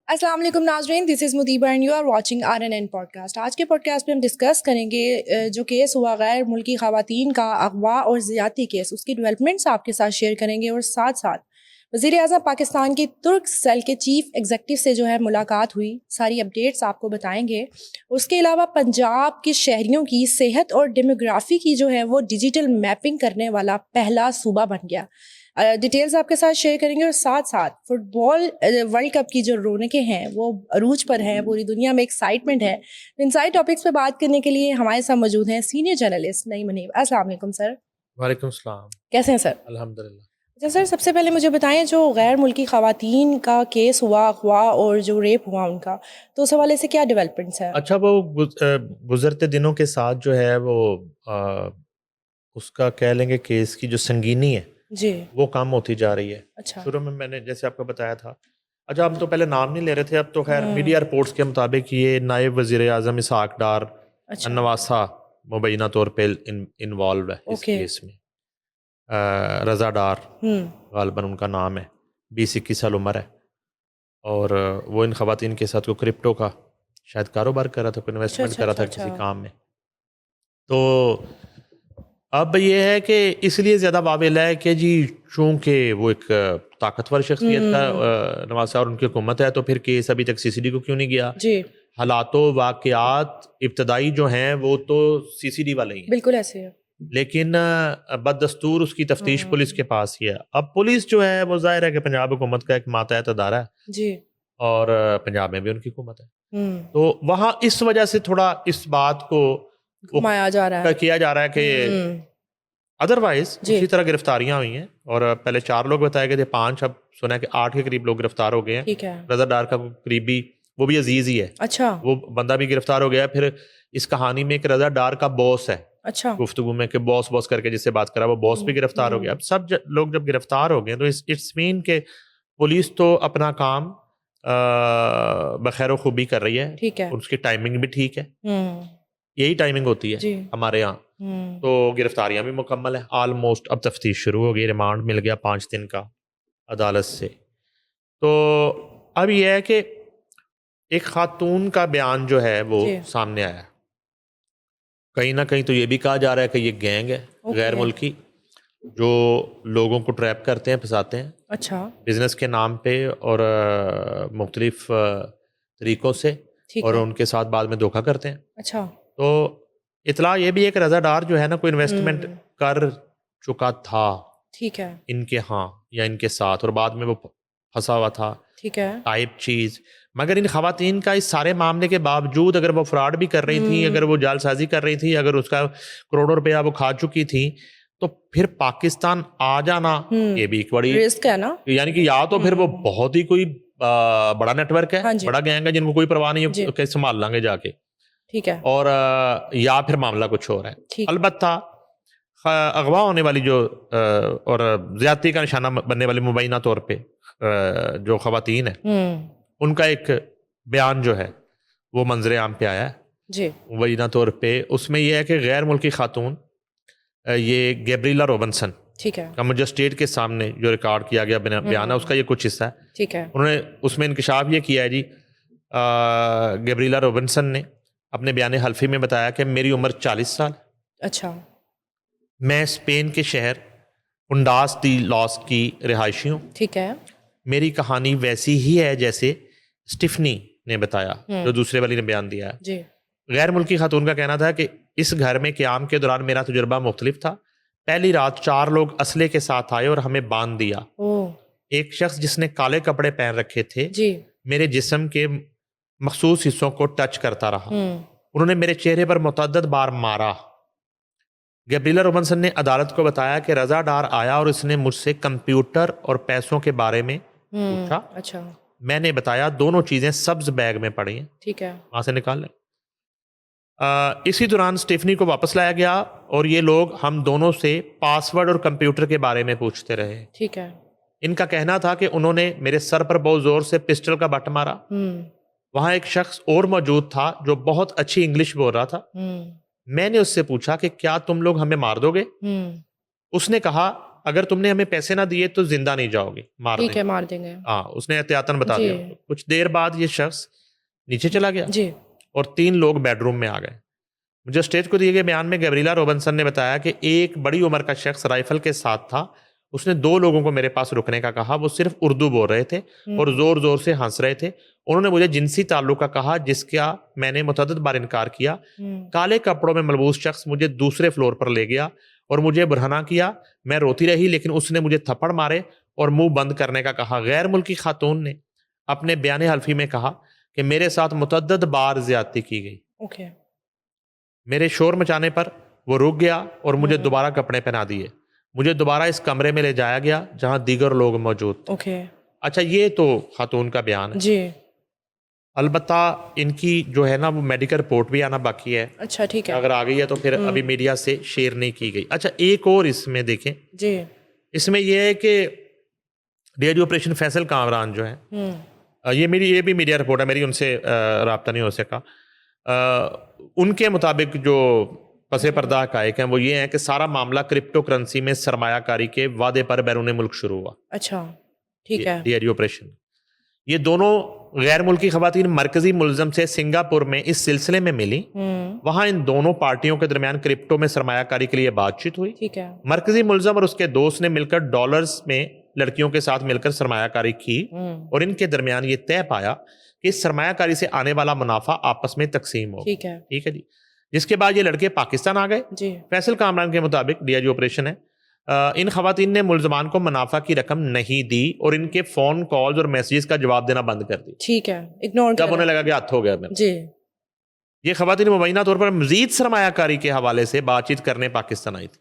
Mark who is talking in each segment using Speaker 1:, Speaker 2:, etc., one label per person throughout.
Speaker 1: السلام علیکم ناظرین، دس از مدیبہ and you are watching RNN podcast. آج کے پوڈکاسٹ میں ہم ڈسکس کریں گے جو کیس ہوا غیر ملکی خواتین کا اغوا اور زیادتی کیس، اس کی ڈیولپمنٹس آپ کے ساتھ شیئر کریں گے، اور ساتھ ساتھ وزیر اعظم پاکستان کی ترک سیل کے چیف ایگزیکٹو سے جو ہے ملاقات ہوئی، ساری اپڈیٹس آپ کو بتائیں گے۔ اس کے علاوہ پنجاب کے شہریوں کی صحت اور ڈیموگرافی کی جو ہے وہ ڈیجیٹل میپنگ کرنے والا پہلا صوبہ بن گیا۔ ڈیٹیلز آپ کے ساتھ شیئر کریں گے، اور ساتھ ساتھ فٹ بال ورلڈ کپ کی جو رونقیں ہیں وہ عروج پر ہیں، پوری دنیا میں ایکسائٹمنٹ ہے۔ ان ساری ٹاپکس پہ بات کرنے کے لیے ہمارے ساتھ موجود ہیں سینئر جرنلسٹ نعیم منیب۔ السلام علیکم سر۔
Speaker 2: وعلیکم السلام۔
Speaker 1: کیسے ہیں سر؟
Speaker 2: الحمدللہ۔
Speaker 1: اچھا سر، سب سے پہلے مجھے بتائیں جو غیر ملکی خواتین کا کیس ہوا، اغوا اور جو ریپ ہوا ان کا، تو اس حوالے سے کیا ڈیولپمنٹس ہیں؟
Speaker 2: اچھا، وہ گزرتے دنوں کے ساتھ جو ہے وہ اس کا کہہ لیں گے کیس کی جو سنگینی ہے
Speaker 1: جی
Speaker 2: وہ کم ہوتی جا رہی ہے۔
Speaker 1: اچھا
Speaker 2: شروع میں نے جیسے آپ کو بتایا تھا، اچھا ہم تو پہلے نام نہیں لے رہے تھے، اب تو خیر میڈیا رپورٹس کے مطابق یہ نائب وزیر اعظم اسحاق ڈار
Speaker 1: اچھا
Speaker 2: نواسا مبینہ طور پہ انوالو ہے اس کیس میں۔ رضا ڈار غالباً ان کا نام ہے، 20-21 سال عمر ہے، اور وہ ان خواتین کے ساتھ کو کرپٹو کا شاید کاروبار کر رہا تھا، کوئی انویسٹمنٹ کر رہا تھا کسی کام میں۔ تو اب یہ ہے کہ اس لیے زیادہ قابل ہے کہ جی چونکہ وہ ایک طاقتور شخصیت کا نواسا اور ان کی حکومت ہے، تو پھر کیس ابھی تک CCD کو کیوں نہیں گیا؟
Speaker 1: جی
Speaker 2: حالات و واقعات ابتدائی جو ہیں وہ تو CCD والے ہی ہیں،
Speaker 1: بالکل ایسے ہے۔
Speaker 2: لیکن بددستور اس کی تفتیش پولیس کے پاس ہی ہے۔ اب پولیس جو ہے وہ ظاہر ہے کہ پنجاب حکومت کا ایک ماتحت ادارہ ہے
Speaker 1: جی،
Speaker 2: اور پنجاب میں بھی ان کی حکومت ہے، تو وہاں اس وجہ سے تھوڑا اس بات کو
Speaker 1: گھمایا جا رہا ہے،
Speaker 2: کیا جا رہا ہے کہ ادروائز اسی طرح گرفتاریاں ہوئی ہیں، اور پہلے 4 لوگ بتائے گئے تھے، 5 اب سنا ہے کہ 8 کے قریب لوگ گرفتار ہو گئے ہیں۔
Speaker 1: ٹھیک ہے۔
Speaker 2: رضا ڈار کا قریبی وہ بھی عزیز ہی ہے،
Speaker 1: اچھا
Speaker 2: وہ بندہ بھی گرفتار ہو گیا ہے۔ پھر اس کہانی میں ایک رضا ڈار کا باس ہے،
Speaker 1: اچھا
Speaker 2: گفتگو میں کہ باس کر کے جس سے بات کرا وہ باس بھی گرفتار ہو گیا۔ اب سب لوگ جب گرفتار ہو گئے تو اٹس مین کہ پولیس تو اپنا کام بخیر و خوبی کر رہی ہے،
Speaker 1: ٹھیک ہے،
Speaker 2: اس کی ٹائمنگ بھی ٹھیک ہے، یہی ٹائمنگ ہوتی ہے ہمارے یہاں۔ تو گرفتاریاں بھی مکمل ہیں آلموسٹ، اب تفتیش شروع ہو گئی، ریمانڈ مل گیا 5 دن کا عدالت سے۔ تو اب یہ ہے کہ ایک خاتون کا بیان جو ہے وہ سامنے آیا، کہیں نہ کہیں تو یہ بھی کہا جا رہا ہے کہ یہ گینگ ہے غیر ملکی جو لوگوں کو ٹریپ کرتے ہیں، پھنساتے ہیں،
Speaker 1: اچھا
Speaker 2: بزنس کے نام پہ اور مختلف طریقوں سے، اور ان کے ساتھ بعد میں دھوکہ کرتے ہیں۔
Speaker 1: اچھا،
Speaker 2: تو اطلاع یہ بھی ہے کہ رضا ڈار جو ہے نا کوئی انویسٹمنٹ کر چکا تھا
Speaker 1: ٹھیک ہے،
Speaker 2: ان کے ہاں یا ان کے ساتھ، اور بعد میں وہ پھنسا ہوا تھا
Speaker 1: ٹھیک ہے،
Speaker 2: ٹائپ چیز۔ مگر ان خواتین کا اس سارے معاملے کے باوجود اگر وہ فراڈ بھی کر رہی تھیں، اگر وہ جال سازی کر رہی تھی، اگر اس کا کروڑوں روپیہ وہ کھا چکی تھی، تو پھر پاکستان آ جانا یہ بھی ایک بڑی
Speaker 1: رسک ہے نا،
Speaker 2: یعنی کہ یا تو پھر وہ بہت ہی کوئی بڑا نیٹ ورک ہے، بڑا گینگ ہے جن کو کوئی پرواہ نہیں ہے کہ سنبھال لیں گے جا کے،
Speaker 1: ٹھیک ہے،
Speaker 2: اور یا پھر معاملہ کچھ اور ہے۔ البتہ اغوا ہونے والی جو اور زیادتی کا نشانہ بننے والی مبینہ طور پہ جو خواتین ہیں، ان کا ایک بیان جو ہے وہ منظر عام پہ آیا ہے
Speaker 1: جی
Speaker 2: مبینہ طور پہ۔ اس میں یہ ہے کہ غیر ملکی خاتون یہ گیبریلا روبنسن
Speaker 1: ٹھیک ہے
Speaker 2: کا مجسٹریٹ کے سامنے جو ریکارڈ کیا گیا بیان ہے، اس کا یہ کچھ حصہ ہے۔
Speaker 1: ٹھیک ہے،
Speaker 2: انہوں نے اس میں انکشاف یہ کیا ہے جی، گیبریلا روبنسن نے اپنے بیان حلفی میں بتایا کہ میری عمر 40 سال،
Speaker 1: اچھا،
Speaker 2: میں اسپین کے شہر ہنڈاس دی لاس کی رہائشی ہوں،
Speaker 1: ٹھیک ہے،
Speaker 2: میری کہانی ویسی ہی ہے جیسے اسٹیفنی نے بتایا جو دوسرے والی نے بیان دیا ہے۔
Speaker 1: جی
Speaker 2: غیر ملکی خاتون کا کہنا تھا کہ اس گھر میں قیام کے دوران میرا تجربہ مختلف تھا۔ پہلی رات 4 لوگ اسلحے کے ساتھ آئے اور ہمیں باندھ دیا۔ ایک شخص جس نے کالے کپڑے پہن رکھے تھے
Speaker 1: جی
Speaker 2: میرے جسم کے مخصوص حصوں کو ٹچ کرتا رہا، انہوں نے میرے چہرے پر متعدد بار مارا۔ گیبریلا روبنسن نے عدالت کو بتایا کہ رضا ڈار آیا اور اس نے مجھ سے کمپیوٹر اور پیسوں کے بارے میں پوچھا۔
Speaker 1: اچھا،
Speaker 2: میں نے بتایا دونوں چیزیں سبز بیگ میں پڑی ہیں،
Speaker 1: ٹھیک ہے،
Speaker 2: وہاں سے نکال لیں۔ اسی دوران اسٹیفنی کو واپس لایا گیا اور یہ لوگ ہم دونوں سے پاس ورڈ اور کمپیوٹر کے بارے میں پوچھتے رہے۔
Speaker 1: ٹھیک ہے،
Speaker 2: ان کا کہنا تھا کہ انہوں نے میرے سر پر بہت زور سے پسٹل کا بٹ مارا۔ وہاں ایک شخص اور موجود تھا جو بہت اچھی انگلش بول رہا تھا۔ میں نے اس سے پوچھا کہ کیا تم لوگ ہمیں مار دو گے؟ اس نے کہا اگر تم نے ہمیں پیسے نہ دیے تو زندہ نہیں جاؤ گے,
Speaker 1: ٹھیک ہے, مار دیں گے.
Speaker 2: ہاں, اس نے احتیاطاً بتا دیا. کچھ دیر بعد یہ شخص نیچے چلا گیا
Speaker 1: جی,
Speaker 2: اور 3 لوگ بیڈ روم میں آ گئے. مجھے اسٹیج کو دیے گئے بیان میں گیبریلا روبنسن نے بتایا کہ ایک بڑی عمر کا شخص رائفل کے ساتھ تھا. اس نے 2 لوگوں کو میرے پاس رکنے کا کہا. وہ صرف اردو بول رہے تھے اور زور زور سے ہنس رہے تھے. انہوں نے مجھے جنسی تعلق کا کہا جس کا میں نے متعدد بار انکار کیا. کالے کپڑوں میں ملبوس شخص مجھے دوسرے فلور پر لے گیا اور مجھے برہنہ کیا. میں روتی رہی لیکن اس نے مجھے تھپڑ مارے اور منہ بند کرنے کا کہا. غیر ملکی خاتون نے اپنے بیان حلفی میں کہا کہ میرے ساتھ متعدد بار زیادتی کی گئی. میرے شور مچانے پر وہ رک گیا اور مجھے دوبارہ کپڑے پہنا دیے. مجھے دوبارہ اس کمرے میں لے جایا گیا جہاں دیگر لوگ موجود تھے. اچھا, یہ تو خاتون کا بیان ہے.
Speaker 1: جی,
Speaker 2: البتہ ان کی جو ہے نا وہ میڈیکل رپورٹ بھی آنا باقی ہے.
Speaker 1: اچھا, ٹھیک ہے.
Speaker 2: اگر آ گئی ہے تو پھر ابھی میڈیا سے شیئر نہیں کی گئی. اچھا, ایک اور اس میں دیکھیں.
Speaker 1: جی,
Speaker 2: اس میں یہ ہے کہ D I G operation Faisal Kamran جو ہے, یہ بھی میڈیا رپورٹ ہے, میری ان سے رابطہ نہیں ہو سکا. ان کے مطابق جو پس پردہ حقائق ہیں وہ یہ ہیں کہ سارا معاملہ کرپٹو کرنسی میں سرمایہ کاری کے وعدے پر بیرون ملک شروع ہوا.
Speaker 1: اچھا, ٹھیک ہے.
Speaker 2: ڈی آئی جی آپریشن, یہ دونوں غیر ملکی خواتین مرکزی ملزم سے سنگاپور میں اس سلسلے میں ملی. وہاں ان دونوں پارٹیوں کے درمیان کرپٹو میں سرمایہ کاری کے لیے بات چیت ہوئی.
Speaker 1: ٹھیک ہے.
Speaker 2: مرکزی ملزم اور اس کے دوست نے مل کر ڈالرز میں لڑکیوں کے ساتھ مل کر سرمایہ کاری کی اور ان کے درمیان یہ طے پایا کہ اس سرمایہ کاری سے آنے والا منافع آپس میں تقسیم ہو.
Speaker 1: ٹھیک ہے.
Speaker 2: ٹھیک ہے جی. جس کے بعد یہ لڑکے پاکستان آ گئے.
Speaker 1: جی,
Speaker 2: فیصل کامران کے مطابق ڈی آئی جی آپریشن ہے, ان خواتین نے ملزمان کو منافع کی رقم نہیں دی اور ان کے فون کالز اور میسیجز کا جواب دینا بند کر دی.
Speaker 1: ٹھیک ہے, اگنور
Speaker 2: جب انہیں لگا کہ ہاتھ ہو گیا.
Speaker 1: جی,
Speaker 2: یہ خواتین مبینہ طور پر مزید سرمایہ کاری کے حوالے سے بات چیت کرنے پاکستان آئی تھی.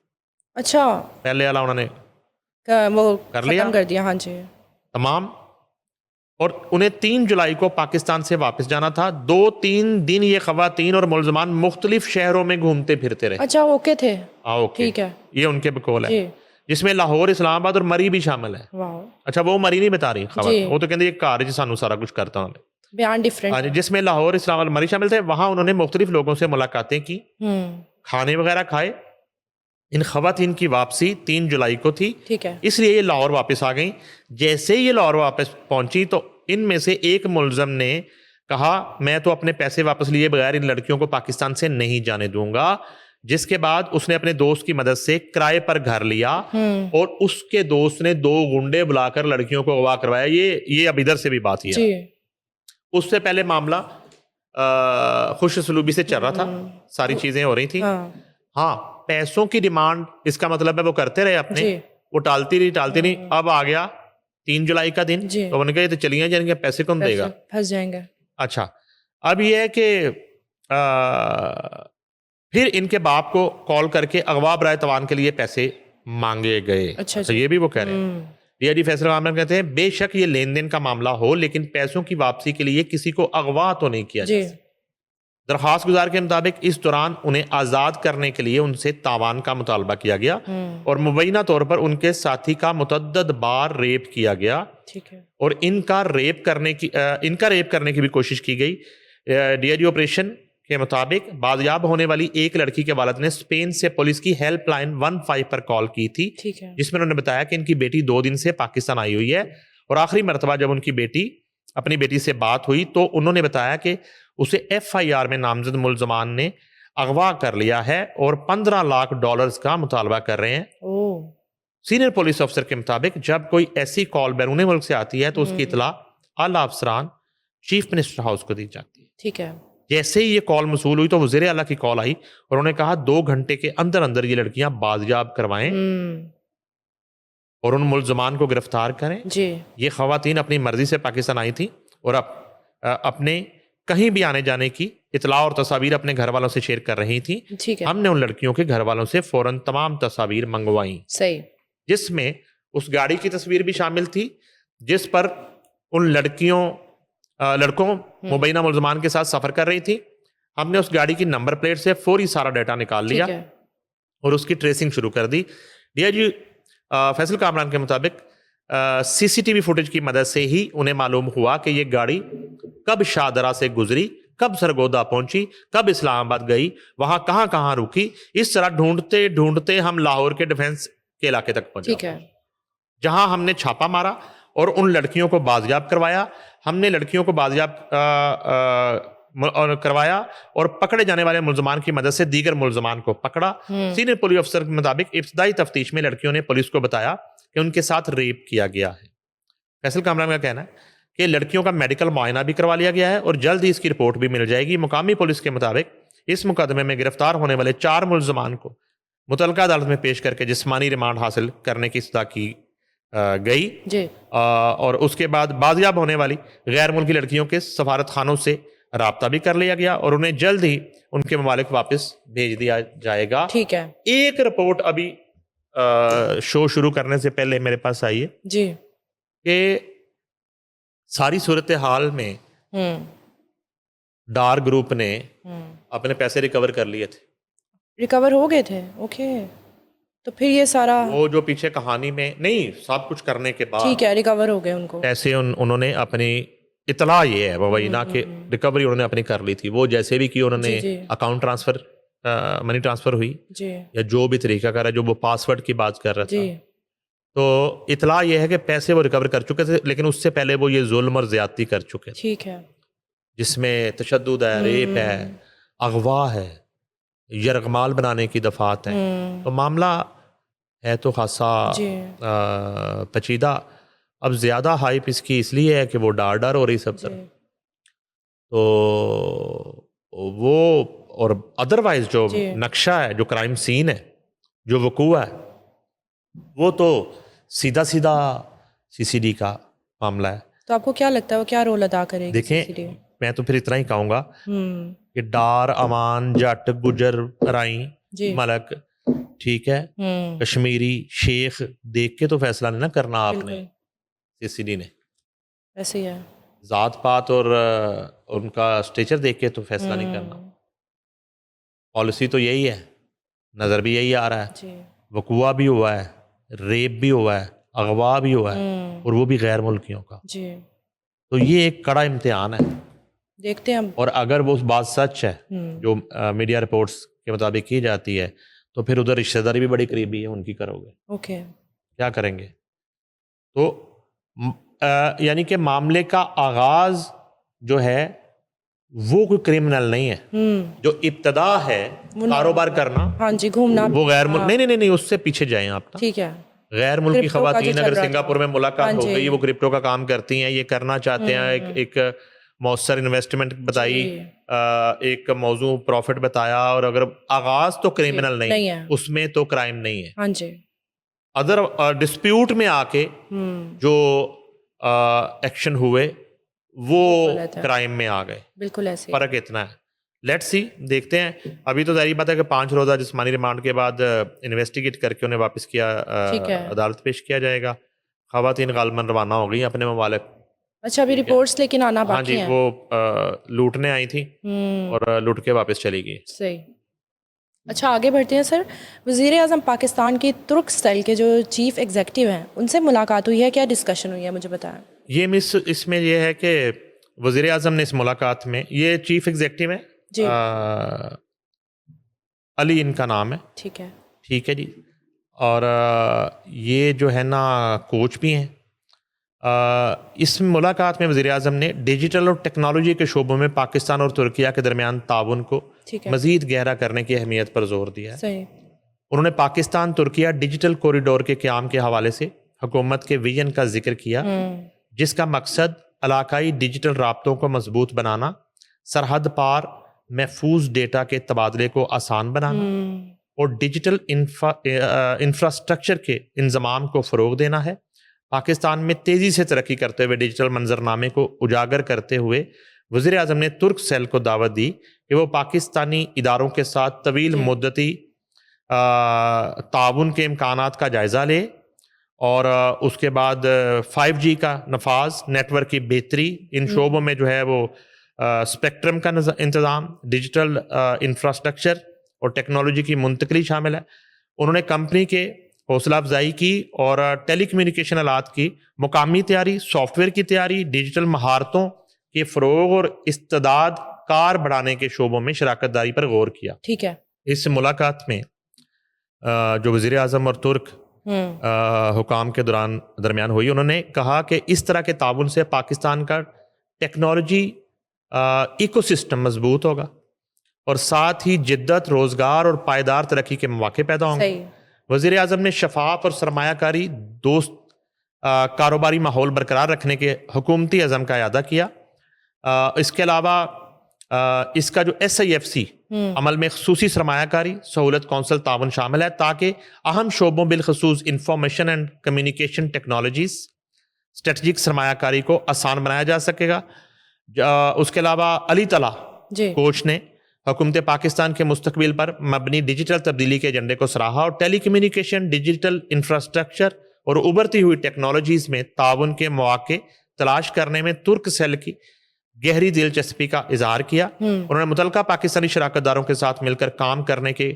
Speaker 1: اچھا,
Speaker 2: پہلے والا انہوں نے
Speaker 1: وہ
Speaker 2: کر لیا,
Speaker 1: کر دیا. ہاں جی,
Speaker 2: تمام. اور انہیں 3 جولائی کو پاکستان سے واپس جانا تھا. 2-3 دن یہ خواتین اور ملزمان مختلف شہروں میں گھومتے پھرتے رہے.
Speaker 1: اچھا, اوکے تھے.
Speaker 2: ٹھیک ہے, یہ ان کے بقول ہے, جس میں لاہور, اسلام آباد اور مری بھی شامل ہے. اچھا, وہ مری نہیں بتا رہی خواتین, وہ تو کہتے ہیں یہ کار ہے سانو سارا کچھ کرتا ہوں.
Speaker 1: بیان ڈیفرنٹ.
Speaker 2: جس میں لاہور, اسلام آباد, مری شامل تھے. وہاں انہوں نے مختلف لوگوں سے ملاقاتیں کی, کھانے وغیرہ کھائے. ان خواتین کی واپسی 3 جولائی کو تھی.
Speaker 1: ٹھیک ہے.
Speaker 2: اس لیے یہ لاہور واپس آ گئیں. جیسے ہی یہ لاہور واپس پہنچی تو ان میں سے ایک ملزم نے کہا میں تو اپنے پیسے واپس لیے بغیر ان لڑکیوں کو پاکستان سے نہیں جانے دوں گا. جس کے بعد اس نے اپنے دوست کی مدد سے کرائے پر گھر لیا اور اس کے دوست نے 2 گنڈے بلا کر لڑکیوں کو اغوا کروایا. یہ اب ادھر سے بھی بات ہے. اس سے پہلے معاملہ خوش اسلوبی سے چل رہا تھا, ساری چیزیں ہو رہی تھی. ہاں, پیسوں کی ڈیمانڈ, اس کا مطلب ہے وہ کرتے رہے اپنے, وہ ٹالتی نہیں. اب آ گیا 3 جولائی کا دن, تو انہوں نے کہا یہ تو چلیے جائیں گے, پیسے کون دے گا,
Speaker 1: پھنس جائیں گے.
Speaker 2: اچھا, اب یہ ہے کہ پھر ان کے باپ کو کال کر کے اغوا برائے توان کے لیے پیسے مانگے گئے. اچھا, یہ بھی وہ کہہ رہے ہیں. ڈی آئی جی فیصل کامران کہتے ہیں بے شک یہ لین دین کا معاملہ ہو لیکن پیسوں کی واپسی کے لیے کسی کو اغوا تو نہیں کیا جائے. درخواست گزار کے مطابق اس دوران انہیں آزاد کرنے کے لیے ان سے تاوان کا مطالبہ کیا گیا اور مبینہ طور پر ان کے ساتھی کا متعدد بار ریپ کیا گیا.
Speaker 1: ٹھیک ہے. اور
Speaker 2: ان کا ریپ کرنے کی بھی کوشش کی گئی. ڈی آئی جی آپریشن کے مطابق بازیاب ہونے والی ایک لڑکی کے والد نے اسپین سے پولیس کی ہیلپ لائن 15 پر کال کی تھی, جس میں انہوں نے بتایا کہ ان کی بیٹی 2 دن سے پاکستان آئی ہوئی ہے اور آخری مرتبہ جب ان کی اپنی بیٹی سے بات ہوئی تو انہوں نے بتایا کہ اسے FIR میں نامزد ملزمان نے اغوا کر لیا ہے اور $15 لاکھ کا مطالبہ کر رہے ہیں. سینئر پولیس افسر کے مطابق جب کوئی ایسی کال بیرون ملک سے آتی ہے تو اس کی اطلاع اعلیٰ افسران چیف منسٹر ہاؤس کو دی جاتی ہے.
Speaker 1: ٹھیک ہے.
Speaker 2: جیسے ہی یہ کال موصول ہوئی تو وزیر اعلیٰ کی کال آئی اور انہوں نے کہا 2 گھنٹے کے اندر یہ لڑکیاں بازیاب کروائیں اور ان ملزمان کو گرفتار کریں. یہ خواتین اپنی مرضی سے پاکستان آئی تھیں اور اپنے کہیں بھی آنے جانے کی اطلاع اور تصاویر اپنے گھر والوں سے شیئر کر رہی تھیں. ہم نے ان لڑکیوں کے گھر والوں سے فوراً تمام تصاویر منگوائیں, جس میں اس گاڑی کی تصویر بھی شامل تھی جس پر ان لڑکوں مبینہ ملزمان کے ساتھ سفر کر رہی تھی. ہم نے اس گاڑی کی نمبر پلیٹ سے فوری سارا ڈیٹا نکال لیا اور اس کی ٹریسنگ شروع کر دی. ڈی آئی جی فیصل کامران کے مطابق CCTV فوٹیج کی مدد سے ہی انہیں معلوم ہوا کہ یہ گاڑی کب شاہدرہ سے گزری, کب سرگودا پہنچی, کب اسلام آباد گئی, وہاں کہاں رکی. اس طرح ڈھونڈتے ہم لاہور کے ڈیفنس کے علاقے تک پہنچا.
Speaker 1: ٹھیک ہے.
Speaker 2: جہاں ہم نے چھاپا مارا اور ان لڑکیوں کو بازیاب کروایا. ہم نے لڑکیوں کو بازیاب کروایا اور پکڑے جانے والے ملزمان کی مدد سے دیگر ملزمان کو پکڑا. سینئر پولیس افسر کے مطابق ابتدائی تفتیش میں لڑکیوں نے پولیس کو بتایا کہ ان کے ساتھ ریپ کیا گیا ہے. فیصل کامران کا کہنا ہے کہ لڑکیوں کا میڈیکل معائنہ بھی کروا لیا گیا ہے اور جلد ہی اس کی رپورٹ بھی مل جائے گی. مقامی پولیس کے مطابق اس مقدمے میں گرفتار ہونے والے 4 ملزمان کو متعلقہ عدالت میں پیش کر کے جسمانی ریمانڈ حاصل کرنے کی استدعا کی گئی
Speaker 1: جی.
Speaker 2: اور اس کے بعد بازیاب ہونے والی غیر ملکی لڑکیوں کے سفارت خانوں سے رابطہ بھی کر لیا گیا اور انہیں جلد ہی ان کے ممالک واپس بھیج دیا جائے گا.
Speaker 1: ٹھیک ہے.
Speaker 2: ایک رپورٹ ابھی شو شروع کرنے سے پہلے میرے پاس آئی ہے
Speaker 1: جی
Speaker 2: کہ ساری صورتحال میں ڈار گروپ نے اپنے پیسے ریکور کر لیے تھے.
Speaker 1: ریکور ہو گئے تھے. اوکے. تو پھر یہ سارا
Speaker 2: وہ جو پیچھے کہانی میں نہیں سب کچھ کرنے کے بعد
Speaker 1: ٹھیک ہے ریکور ہو گئے ان کو
Speaker 2: پیسے انہوں نے اپنی اطلاع یہ ہے وبینہ کہ ریکوری انہوں نے اپنی کر لی تھی. وہ جیسے بھی کی انہوں نے اکاؤنٹ ٹرانسفر منی ٹرانسفر ہوئی
Speaker 1: جی
Speaker 2: یا جو بھی طریقہ کار ہے جو وہ پاسورڈ کی بات کر رہا تھا
Speaker 1: جی
Speaker 2: تو اطلاع یہ ہے کہ پیسے وہ ریکور کر چکے تھے لیکن اس سے پہلے وہ یہ ظلم اور زیادتی کر چکے تھے
Speaker 1: ٹھیک ہے.
Speaker 2: جس میں تشدد ہے پیپ ہے اغوا ہے یرغمال بنانے کی دفعات ہیں. تو معاملہ ہے تو خاصا پیچیدہ. اب زیادہ ہائپ اس کی اس لیے ہے کہ وہ ڈار ہو رہی سب طرف. تو وہ اور ادروائز جو نقشہ ہے جو کرائم سین ہے جو وقوع ہے وہ تو سیدھا سی سی ڈی کا معاملہ ہے.
Speaker 1: تو آپ کو کیا لگتا ہے وہ کیا رول ادا کرے گی؟
Speaker 2: دیکھیں میں تو پھر اتنا ہی کہوں گا کہ ڈار امان جٹ گجر رائیں ملک ٹھیک ہے کشمیری شیخ دیکھ کے تو فیصلہ نہیں نا کرنا آپ نے سی سی ڈی نے
Speaker 1: ایسے ہی ہے.
Speaker 2: ذات پات اور ان کا اسٹیچر دیکھ کے تو فیصلہ نہیں کرنا. پالیسی تو یہی ہے نظر بھی یہی آ رہا ہے. وقوع بھی ہوا ہے ریپ بھی ہوا ہے اغوا بھی ہوا ہے اور وہ بھی غیر ملکیوں کا. تو یہ ایک کڑا امتحان ہے.
Speaker 1: دیکھتے ہیں
Speaker 2: اور اگر وہ بات سچ ہے جو میڈیا رپورٹس کے مطابق کی جاتی ہے تو پھر ادھر رشتہ داری بھی بڑی قریبی ہے ان کی کرو گے.
Speaker 1: اوکے
Speaker 2: کیا کریں گے؟ تو یعنی کہ معاملے کا آغاز جو ہے وہ کوئی کرمنل نہیں ہے. جو ابتدا ہے کاروبار کرنا
Speaker 1: ہاں جی گھومنا
Speaker 2: وہ غیر ملک نہیں اس سے پیچھے جائیں آپ.
Speaker 1: ٹھیک ہے.
Speaker 2: غیر ملکی خواتین اگر سنگاپور میں ملاقات ہو گئی وہ کرپٹو کا کام کرتی ہیں یہ کرنا چاہتے ہیں ایک مؤثر انویسٹمنٹ بتائی ایک موضوع پروفٹ بتایا اور اگر آغاز تو کرمنل نہیں ہے اس میں تو کرائم نہیں ہے.
Speaker 1: ہاں جی.
Speaker 2: ادر ڈسپیوٹ میں آ کے جو ایکشن ہوئے وہ کرائم میں آ گئے.
Speaker 1: بالکل ایسے
Speaker 2: فرق اتنا ہے. لیٹ سی دیکھتے ہیں. ابھی تو ظاہری بات ہے کہ 5 روزہ جسمانی ریمانڈ کے بعد انویسٹیگیٹ کر کے انہیں واپس کیا عدالت پیش کیا جائے گا. خواتین غالباً روانہ ہو گئی اپنے ممالک.
Speaker 1: اچھا ابھی رپورٹس لیکن آنا باقی ہیں.
Speaker 2: ہاں جی وہ لوٹنے آئی تھی اور لوٹ کے واپس چلی گئی. صحیح.
Speaker 1: اچھا آگے بڑھتے ہیں سر. وزیر اعظم پاکستان کی ترک اسٹائل کے جو چیف ایگزیکٹو ہیں ان سے ملاقات ہوئی ہے کیا ڈسکشن ہوئی ہے مجھے بتائیں.
Speaker 2: یہ اس میں یہ ہے کہ وزیر اعظم نے اس ملاقات میں یہ چیف ایگزیکٹو ہے
Speaker 1: جی
Speaker 2: علی ان کا نام ہے. ٹھیک ہے جی. اور یہ جو ہے نا کوچ بھی ہیں. اس ملاقات میں وزیر اعظم نے ڈیجیٹل اور ٹیکنالوجی کے شعبوں میں پاکستان اور ترکیہ کے درمیان تعاون کو مزید گہرا کرنے کی اہمیت پر زور دیا ہے. انہوں نے پاکستان ترکیہ ڈیجیٹل کوریڈور کے قیام کے حوالے سے حکومت کے ویژن کا ذکر کیا جس کا مقصد علاقائی ڈیجیٹل رابطوں کو مضبوط بنانا سرحد پار محفوظ ڈیٹا کے تبادلے کو آسان بنانا اور ڈیجیٹل انفراسٹرکچر کے انضمام کو فروغ دینا ہے. پاکستان میں تیزی سے ترقی کرتے ہوئے ڈیجیٹل منظرنامے کو اجاگر کرتے ہوئے وزیر اعظم نے ترک سیل کو دعوت دی کہ وہ پاکستانی اداروں کے ساتھ طویل مدتی تعاون کے امکانات کا جائزہ لے اور اس کے بعد 5G کا نفاذ نیٹ ورک کی بہتری ان شعبوں میں جو ہے وہ اسپیکٹرم کا انتظام ڈیجیٹل انفراسٹرکچر اور ٹیکنالوجی کی منتقلی شامل ہے. انہوں نے کمپنی کے حوصلہ افزائی کی اور ٹیلی کمیونیکیشن آلات کی مقامی تیاری سافٹ ویئر کی تیاری ڈیجیٹل مہارتوں کے فروغ اور استعداد کار بڑھانے کے شعبوں میں شراکت داری پر غور کیا.
Speaker 1: ٹھیک ہے.
Speaker 2: اس ملاقات میں جو وزیر اعظم اور ترک حکام کے درمیان ہوئی. انہوں نے کہا کہ اس طرح کے تعاون سے پاکستان کا ٹیکنالوجی ایکو سسٹم مضبوط ہوگا اور ساتھ ہی جدت، روزگار اور پائیدار ترقی کے مواقع پیدا ہوں گے. وزیر اعظم نے شفاف اور سرمایہ کاری دوست کاروباری ماحول برقرار رکھنے کے حکومتی عزم کا اعادہ کیا. اس کے علاوہ اس کا جو SIFC عمل میں خصوصی سرمایہ کاری سہولت کونسل تعاون شامل ہے تاکہ اہم شعبوں بالخصوص information and communication technologies strategic سرمایہ کاری کو آسان بنایا جا سکے گا. اس کے علاوہ علی طلح کوچ نے حکومت پاکستان کے مستقبل پر مبنی ڈیجیٹل تبدیلی کے ایجنڈے کو سراہا اور ٹیلی کمیونیکیشن، ڈیجیٹل انفراسٹرکچر اور ابھرتی ہوئی ٹیکنالوجیز میں تعاون کے مواقع تلاش کرنے میں ترک سیل کی گہری دلچسپی کا اظہار کیا. انہوں نے متعلقہ پاکستانی شراکت داروں کے ساتھ مل کر کام کرنے کے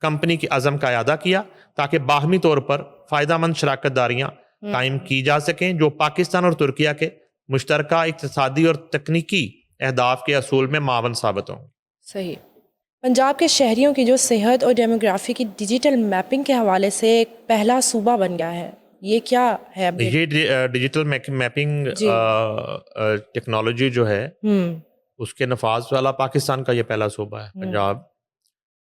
Speaker 2: کمپنی کی عزم کا اعادہ کیا تاکہ باہمی طور پر فائدہ مند شراکت داریاں قائم کی جا سکیں جو پاکستان اور ترکیہ کے مشترکہ اقتصادی اور تکنیکی اہداف کے اصول میں معاون ثابت ہوں.
Speaker 1: صحیح. پنجاب کے شہریوں کی جو صحت اور ڈیموگرافی کی ڈیجیٹل میپنگ کے حوالے سے ایک پہلا صوبہ بن گیا ہے، یہ کیا ہے؟
Speaker 2: یہ ڈیجیٹل میپنگ ٹیکنالوجی جو ہے اس کے نفاذ والا پاکستان کا یہ پہلا صوبہ ہے پنجاب.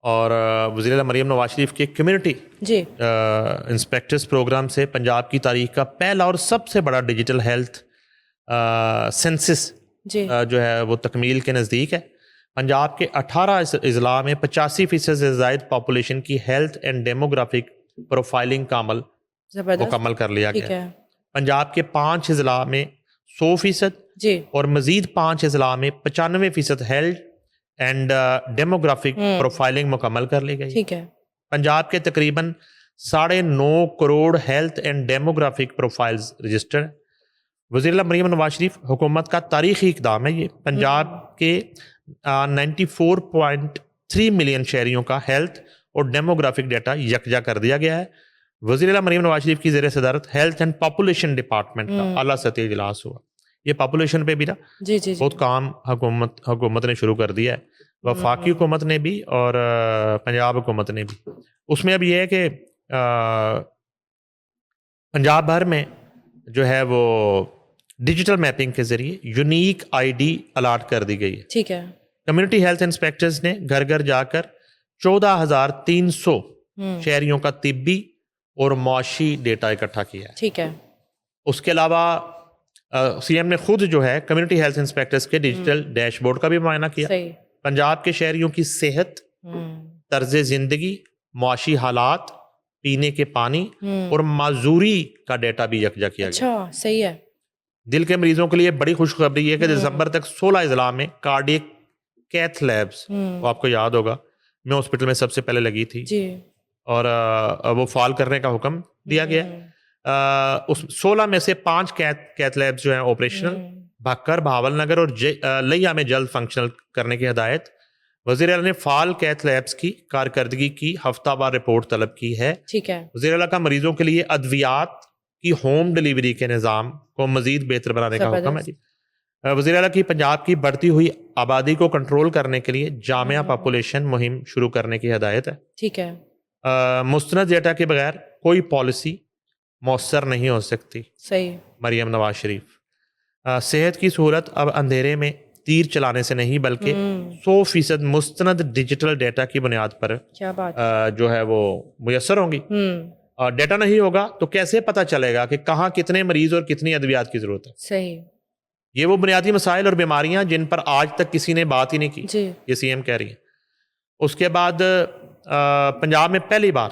Speaker 2: اور وزیر اعلیٰ مریم نواز شریف کے کمیونٹی انسپیکٹرز پروگرام سے پنجاب کی تاریخ کا پہلا اور سب سے بڑا ڈیجیٹل ہیلتھ سینسس جو ہے وہ تکمیل کے نزدیک ہے. پنجاب کے 18 اضلاع میں 85% سے زائد پاپولیشن کی ہیلتھ اینڈ ڈیموگرافک پروفائلنگ کا عمل مکمل کر لیا گیا ہے. پنجاب کے 5 اضلاع میں 100% اور مزید 5 اضلاع میں 95% ہیلتھ اینڈ ڈیموگرافک پروفائلنگ مکمل کر لی گئی. پنجاب کے تقریباً 9.5 crore health and demographic profiles registered. وزیر اعلیٰ مریم نواز شریف حکومت کا تاریخی اقدام ہے. یہ پنجاب کے 94.3 ملین شہریوں کا ہیلتھ اور ڈیموگرافک ڈیٹا یکجا کر دیا گیا ہے. وزیر اعلیٰ مریم نواز شریف کی زیر صدارت ہیلتھ اینڈ پاپولیشن ڈپارٹمنٹ کا اعلیٰ سطحی اجلاس ہوا. یہ پاپولیشن پہ بھی نا بہت کام حکومت نے شروع کر دیا ہے، وفاقی حکومت نے بھی اور پنجاب حکومت نے بھی. اس میں اب یہ ہے کہ پنجاب بھر میں جو ہے وہ ڈیجیٹل میپنگ کے ذریعے یونیک ID الاٹ کر دی گئی ہے.
Speaker 1: ٹھیک ہے.
Speaker 2: کمیونٹی ہیلتھ انسپیکٹرز نے گھر گھر جا کر 14,300 شہریوں کا طبی اور معاشی ڈیٹا اکٹھا کیا ہے.
Speaker 1: ٹھیک ہے.
Speaker 2: اس کے علاوہ CM نے خود جو ہے کمیونٹی ہیلتھ انسپیکٹرز کے ڈیجیٹل ڈیش بورڈ کا بھی معائنہ کیا. پنجاب کے شہریوں کی صحت، طرز زندگی، معاشی حالات، پینے کے پانی اور معذوری کا ڈیٹا بھی یکجا کیا گیا.
Speaker 1: اچھا، صحیح ہے.
Speaker 2: دل کے مریضوں کے لیے بڑی خوشخبری ہے کہ دسمبر تک 16 اضلاع میں کارڈیک کیتھ لیبس، وہ آپ کو یاد ہوگا میں ہاسپٹل میں سب سے پہلے لگی تھی اور وہ فعال کرنے کا حکم دیا گیا. اس 16 میں سے 5 کیتھ لیبس جو ہیں آپریشنل، بھکر، بھاول نگر اور لیا میں جلد فنکشنل کرنے کی ہدایت. وزیر اعلیٰ نے فعال کیتھ لیبس کی کارکردگی کی ہفتہ وار رپورٹ طلب کی ہے.
Speaker 1: ٹھیک ہے.
Speaker 2: وزیر اعلیٰ کا مریضوں کے لیے ادویات کی ہوم ڈلیوری کے نظام کو مزید بہتر بنانے کا حکم ہے. وزیر اعلیٰ کی پنجاب کی بڑھتی ہوئی آبادی کو کنٹرول کرنے کے لیے جامعہ پاپولیشن مہم شروع کرنے کی ہدایت ہے.
Speaker 1: ٹھیک ہے.
Speaker 2: مستند ڈیٹا کے بغیر کوئی پالیسی مؤثر نہیں ہو سکتی.
Speaker 1: صحیح.
Speaker 2: مریم نواز شریف. صحت کی سہولت اب اندھیرے میں تیر چلانے سے نہیں بلکہ 100% مستند ڈیجیٹل ڈیٹا کی بنیاد پر جو ہے وہ میسر ہوں گی. ڈیٹا نہیں ہوگا تو کیسے پتہ چلے گا کہ کہاں کتنے مریض اور کتنی ادویات کی ضرورت ہے.
Speaker 1: صحیح.
Speaker 2: یہ وہ بنیادی مسائل اور بیماریاں جن پر آج تک کسی نے بات ہی نہیں کی، یہ CM کہہ رہی ہیں. اس کے بعد پنجاب میں پہلی بار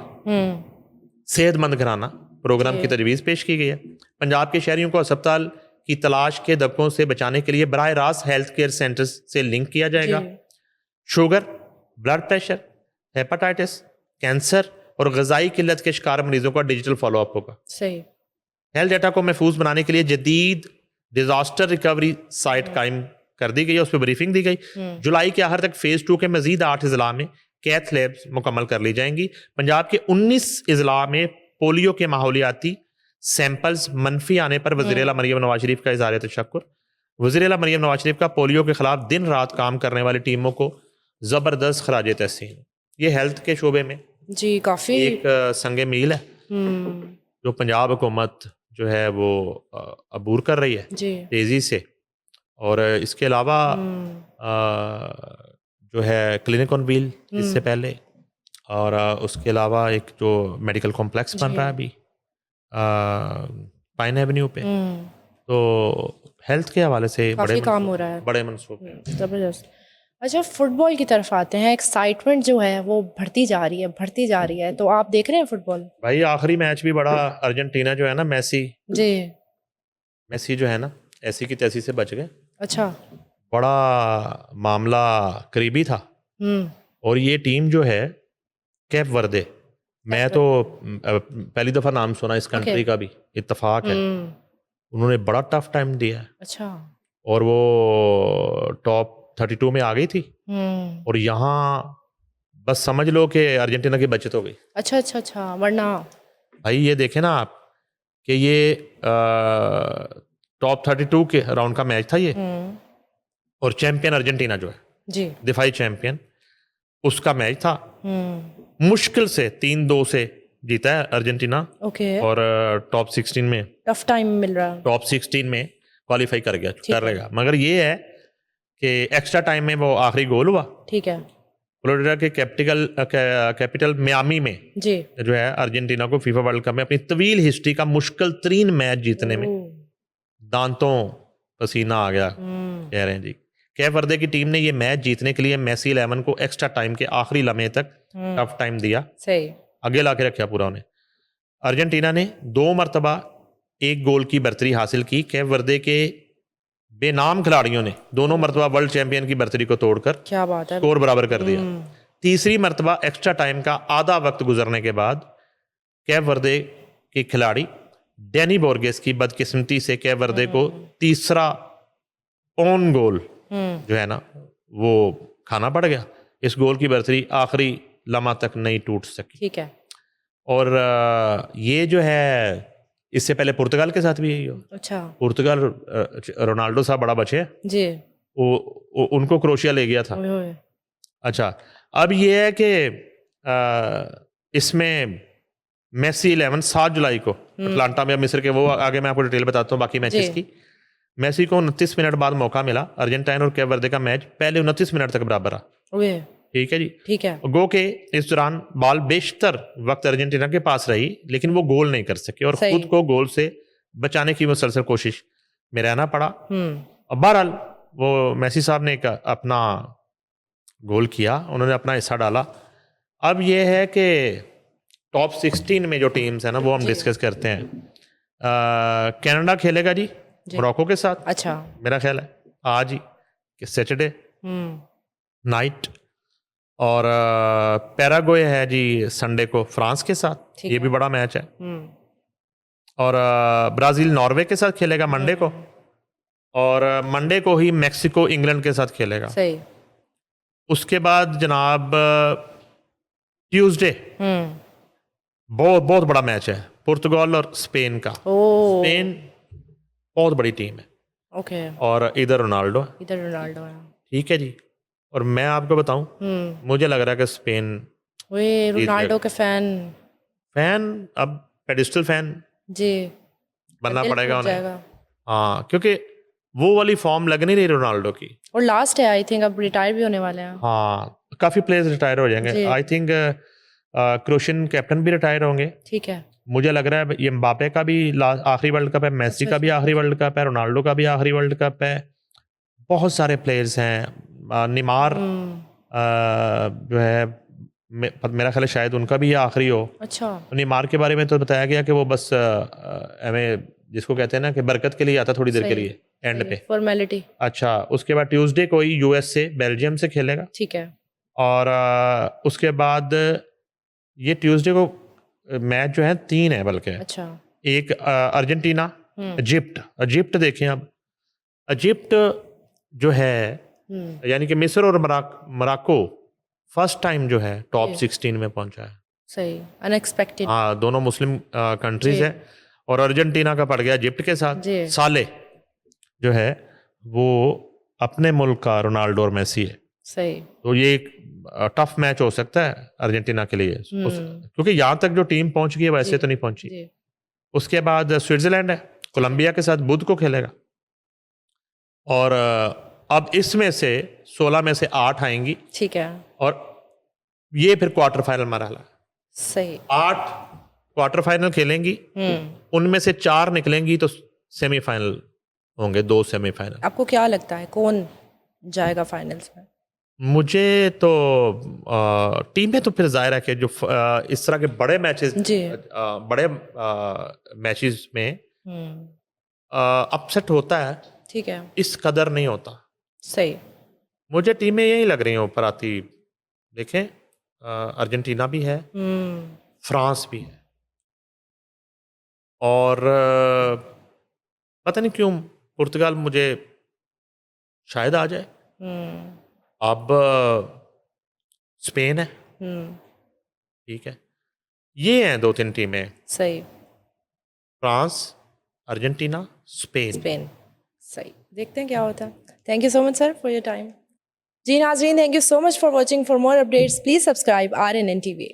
Speaker 2: صحت مند گھرانہ پروگرام کی تجویز پیش کی گئی ہے. پنجاب کے شہریوں کو اسپتال کی تلاش کے دھکوں سے بچانے کے لیے براہ راست ہیلتھ کیئر سینٹر سے لنک کیا جائے گا. Sugar, blood pressure, hepatitis, cancer اور غذائی قلت کے شکار مریضوں کا ڈیجیٹل فالو اپ ہوگا.
Speaker 1: صحیح.
Speaker 2: ہیلتھ ڈیٹا کو محفوظ بنانے کے لیے جدید ڈیزاسٹر ریکوری سائٹ قائم کر دی گئی ہے، اس پہ بریفنگ دی گئی. جولائی کے آخر تک فیز 2 کے مزید 8 اضلاع میں کیتھ لیبس مکمل کر لی جائیں گی. پنجاب کے 19 اضلاع میں پولیو کے ماحولیاتی سیمپلز منفی آنے پر وزیر اعلیٰ مریم نواز شریف کا اظہار تشکر. وزیر اعلیٰ مریم نواز شریف کا پولیو کے خلاف دن رات کام کرنے والی ٹیموں کو زبردست خراج تحسین. یہ ہیلتھ کے شعبے میں
Speaker 1: کافی
Speaker 2: ایک سنگ میل ہے. جو پنجاب حکومت جو ہے وہ عبور کر رہی ہے
Speaker 1: جی
Speaker 2: تیزی سے. اور اس کے علاوہ جو ہے کلینک آن ویل اس سے پہلے, اور اس کے علاوہ ایک جو میڈیکل کمپلیکس بن رہا ہے ابھی پائن ایونیو پہ, تو ہیلتھ کے حوالے سے
Speaker 1: کافی کام ہو رہا ہے,
Speaker 2: بڑے منصوبے.
Speaker 1: زبردست. اچھا فٹ بال کی طرف آتے ہیں, ایکسائٹمنٹ جو ہے وہ بڑھتی جا رہی ہے, تو آپ دیکھ رہے ہیں فٹ بال؟
Speaker 2: بھائی آخری میچ بھی بڑا, ارجنٹینا جو ہے نا میسی جو ہے نا ایسی کی تیسی سے بچ گئے.
Speaker 1: اچھا,
Speaker 2: بڑا معاملہ قریبی تھا. اور یہ ٹیم جو ہے کیپ وردے, میں تو پہلی دفعہ نام سنا اس کنٹری کا بھی, اتفاق ہے. انہوں نے بڑا ٹف ٹائم دیا ہے.
Speaker 1: اچھا,
Speaker 2: اور وہ ٹاپ 32 میں آ گئی تھی, اور یہاں بس سمجھ لو کہ ارجنٹینا کی بچت ہو گئی.
Speaker 1: اچھا, ورنہ
Speaker 2: بھائی یہ دیکھیں نا آپ کہ یہ ٹاپ 32 کے راؤنڈ کا میچ تھا یہ, اور چیمپئن ارجنٹینا جو ہے
Speaker 1: جی
Speaker 2: دفاعی چیمپئن, اس کا میچ تھا. مشکل سے 3-2 سے جیتا ہے ارجنٹینا, اور ٹاپ 16 میں
Speaker 1: ٹف ٹائم مل رہا,
Speaker 2: ٹاپ 16 میں کوالیفائی کر رہے گا. مگر یہ ہے کہ ایکسٹرا ٹائم میں وہ آخری گول ہوا.
Speaker 1: ٹھیک ہے,
Speaker 2: فلوریڈا کے کیپٹل میامی میں
Speaker 1: جی
Speaker 2: جو ہے ارجنٹینا کو فیفا ورلڈ کپ میں اپنی طویل ہسٹری کا مشکل ترین میچ جیتنے میں دانتوں پسینہ آ گیا کہہ رہے ہیں جی. کیپ وردے کی ٹیم نے یہ میچ جیتنے کے لیے میسی 11 کو ایکسٹرا ٹائم کے آخری لمحے تک ٹف ٹائم دیا, آگے لا کے رکھا پورا انہیں. ارجنٹینا نے 2 مرتبہ 1 گول کی برتری حاصل کی. کیپ وردے کے بے نام کھلاڑیوں نے دونوں مرتبہ ورلڈ چیمپئن کی برتری کو توڑ کر
Speaker 1: کیا بات ہے
Speaker 2: اسکور برابر کر دیا. تیسری مرتبہ ایکسٹرا ٹائم کا آدھا وقت گزرنے کے بعد کیپ وردے کے کھلاڑی ڈینی بورگیس کی بدقسمتی سے کیپ وردے کو تیسرا اون گول جو ہے نا وہ کھانا پڑ گیا. اس گول کی برتری آخری لمحہ تک نہیں ٹوٹ سکی.
Speaker 1: ٹھیک ہے,
Speaker 2: اور یہ جو ہے اس سے پہلے پرتگال کے ساتھ بھی یہی ہو.
Speaker 1: اچھا,
Speaker 2: پرتگال رونالڈو صاحب بڑا بچے
Speaker 1: جی,
Speaker 2: ان کو کروشیا لے گیا تھا. اچھا, اب یہ ہے کہ اس میں میسی 11 7 جولائی کو اٹلانٹا میں, مصر کے, وہ آگے میں آپ کو ڈیٹیل بتاتا ہوں باقی میچز کی. میسی کو 29 منٹ بعد موقع ملا. ارجنٹائن اور کیپ وردے کا میچ پہلے 29 منٹ تک برابر رہا. ٹھیک ہے جی,
Speaker 1: ٹھیک ہے.
Speaker 2: گو کہ اس دوران بال بیشتر وقت ارجنٹینا کے پاس رہی, لیکن وہ گول نہیں کر سکے اور خود کو گول سے بچانے کی مسلسل کوشش میں رہنا پڑا. اور بہرحال وہ میسی صاحب نے اپنا گول کیا, انہوں نے اپنا حصہ ڈالا. اب یہ ہے کہ ٹاپ 16 میں جو ٹیمز ہیں نا وہ ہم ڈسکس کرتے ہیں. کینیڈا کھیلے گا جی موراکو کے ساتھ.
Speaker 1: اچھا,
Speaker 2: میرا خیال ہے آج ہی کہ سیٹرڈے نائٹ. اور پیراگوئے ہے جی سنڈے کو فرانس کے ساتھ, یہ بھی بڑا میچ ہے. اور برازیل ناروے کے ساتھ کھیلے گا منڈے کو, اور منڈے کو ہی میکسیکو انگلینڈ کے ساتھ کھیلے گا. اس کے بعد جناب ٹیوزڈے بہت بڑا میچ ہے پرتگال اور اسپین کا. اسپین بہت بڑی ٹیم ہے, اور ادھر رونالڈو. ٹھیک ہے جی. اور میں آپ کو بتاؤں, مجھے لگ رہا ہے کہ اسپین
Speaker 1: رونالڈو کے
Speaker 2: فین اب پیڈسٹل فین
Speaker 1: جی
Speaker 2: بننا پڑے گا انہیں. ہاں, کیونکہ وہ والی فارم لگ نہیں رہی رونالڈو کی,
Speaker 1: اور لاسٹ ہے آئی تھنک, اب ریٹائر بھی ہونے والے ہیں.
Speaker 2: ہاں, کافی پلیئرز ریٹائر ہو جائیں گے. آئی تھنک کروشین کیپٹن بھی ریٹائر ہوں گے.
Speaker 1: ٹھیک ہے,
Speaker 2: مجھے لگ رہا ہے یہ مباپے کا بھی آخری ورلڈ کپ ہے, میسی کا بھی آخری ورلڈ کپ ہے, رونالڈو کا بھی آخری ورلڈ کپ ہے. بہت سارے پلیئرز ہیں. نیمار جو ہے میرا خیال ہے شاید ان کا بھی یہ آخری ہو.
Speaker 1: اچھا,
Speaker 2: نیمار کے بارے میں تو بتایا گیا کہ وہ بس ہمیں جس کو کہتے ہیں نا کہ برکت کے لیے آتا تھوڑی دیر کے لیے اینڈ پہ
Speaker 1: فارمیلٹی.
Speaker 2: اچھا, اس کے بعد ٹیوزڈے کو ہی یو ایس سے بیلجیم سے کھیلے گا.
Speaker 1: ٹھیک ہے. اور
Speaker 2: اس کے بعد یہ ٹیوزڈے کو میچ جو ہے 3 ہے بلکہ.
Speaker 1: اچھا,
Speaker 2: ایک ارجنٹینا ایجپٹ دیکھیں. اب ایجپٹ جو ہے یعنی کہ مصر اور مراکو فرسٹ ٹائم جو ہے ٹاپ 16 میں پہنچا ہے.
Speaker 1: صحیح, ان ایکسپیکٹڈ.
Speaker 2: ہاں, دونوں مسلم کنٹریز ہیں. اور ارجنٹینا کا پڑ گیا ایجپٹ کے ساتھ. سالے جو ہے وہ اپنے ملک کا رونالڈو اور میسی ہے.
Speaker 1: صحیح.
Speaker 2: تو یہ ایک ٹف میچ ہو سکتا ہے ارجنٹینا کے لیے، کیونکہ یہاں تک جو ٹیم پہنچ گئی ہے ویسے تو نہیں پہنچی. اس کے بعد سوئٹزرلینڈ ہے، کولمبیا کے ساتھ بدھ کو کھیلے گا. اور اب اس میں سے 16 میں سے 8 آئیں گی.
Speaker 1: ٹھیک ہے. اور
Speaker 2: یہ پھر کوارٹر فائنل مرحلہ.
Speaker 1: صحیح.
Speaker 2: 8 کوارٹر فائنل کھیلیں گی، ان میں سے 4 نکلیں گی تو سیمی فائنل ہوں گے، 2 سیمی فائنل. آپ
Speaker 1: کو کیا لگتا ہے کون جائے گا فائنلز میں؟
Speaker 2: مجھے تو ٹیمیں تو پھر ظاہر ہے کہ جو اس طرح کے بڑے میچز، بڑے میچز میں اپسیٹ ہوتا ہے،
Speaker 1: ٹھیک ہے،
Speaker 2: اس قدر نہیں ہوتا.
Speaker 1: صحیح.
Speaker 2: مجھے ٹیمیں یہی لگ رہی ہیں اوپر آتی. دیکھیں ارجنٹینا بھی ہے، فرانس بھی ہے، اور پتہ نہیں کیوں پرتگال مجھے شاید آ جائے. اب اسپین ہے، ٹھیک ہے. یہ ہیں 2-3 ٹیمیں.
Speaker 1: صحیح.
Speaker 2: France, Argentina, Spain.
Speaker 1: صحیح. دیکھتے ہیں کیا ہوتا ہے. Thank you so much sir for your time. جی ناظرین، thank you so much for watching. For more updates please subscribe RNN TV.